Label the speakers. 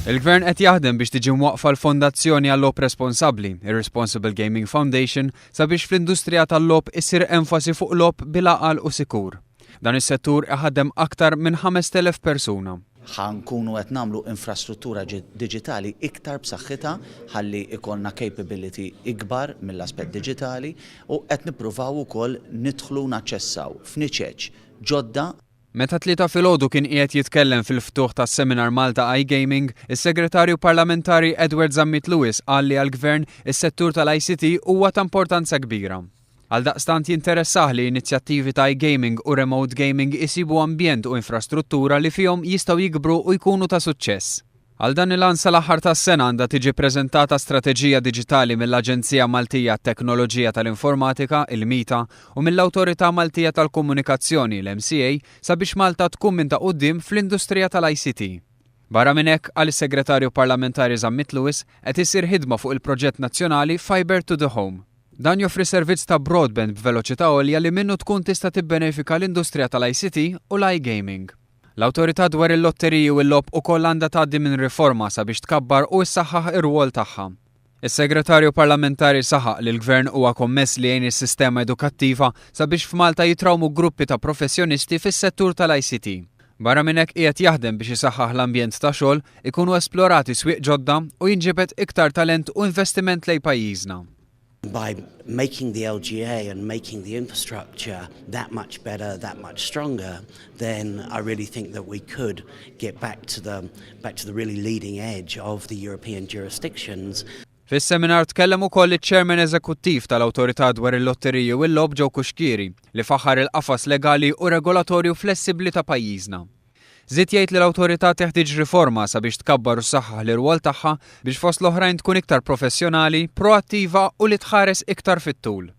Speaker 1: Il-Gvern qed jaħdem biex tiġi mwaqfa l-Fondazzjoni għall-Lob Responsabbli, ir-Responsible Gaming Foundation, sabiex fl-industrija tal-lob issir enfasi fuq lob bil-aqal u sikur. Dan is-settur iħaddem aktar minn 5,000 persuna.
Speaker 2: Ħankunu qed nagħmlu infrastruttura diġitali iktar b'saħħitha ħalli ikollna capability ikbar mill-aspett diġitali u qed nippruvaw ukoll nidħlu naċċessaw f'niċeġ ġodda.
Speaker 1: Meta tlieta filgħodu kien qiegħed jitkellem fil-ftuħ tas-seminar Malta iGaming, is-Segretarju Parlamentari Edward Zammit Lewis qal li għall-Gvern is-settur tal-ICT huwa ta' importanza kbira. Għaldaqstant jinteressah li inizjattivi ta' iGaming u remote gaming isibu ambjent u infrastruttura li fihom jistgħu jikbru u jkunu ta' suċċess. Għal dan il-għan sal-aħħar tas-sena għandha tiġi preżentata strateġija diġitali mill-Aġenzija Maltija Teknoloġija tal-Informatika, il-MITA, u mill-Awtorità Maltija tal-Komunikazzjoni, l-MCA, sabiex Malta tkun minn ta' quddiem fl-industrija tal-ICT. Barra minn hekk għal is-Segretarju Parlamentari Zammit Lewis qed isir ħidma fuq il-proġett nazzjonali Fiber to the Home. Dan joffri servizz ta' broadband b'veloċità għolja li minnu tkun tista' tibbenefika l-industrija tal-ICT u l-iGaming. L-Awtorità dwar il-lotteriji u l-lob ukoll għandha tgħaddi minn riforma sabiex tkabbar u ssaħħaħ ir-rwol tagħha. Is-Segretarju Parlamentari saħaq li l-Gvern huwa kommess li jgħin is-sistema edukattiva sabiex f'Malta jitrawmu gruppi ta' professjonisti fis-settur tal-ICT. Barra minn hekk qiegħed jaħdem biex isaħħaħ l-ambjent ta' xogħol, ikunu esplorati swieq ġodda u jinġibed iktar talent u investiment lejn pajjiżna.
Speaker 3: By making the LGA and making the infrastructure that much better, that much stronger, then I really think that we could get back to the really leading edge of the European jurisdictions.
Speaker 1: Fis-seminar tkellem ukoll iċ-Chairman Eżekuttiv tal-Awtorità dwar il-lotteriji u l-lob ġew Kuxkieri li faħħar il-qafas legali u regolatorju flessibbli ta' pajjiżna. Żied jgħid li l-awtorità teħtieġ riforma sabiex tkabbar u ssaħħaħ l-irwol tagħha biex fost l-oħrajn tkun iktar professjonali, proattiva u li tħares iktar fit-tul.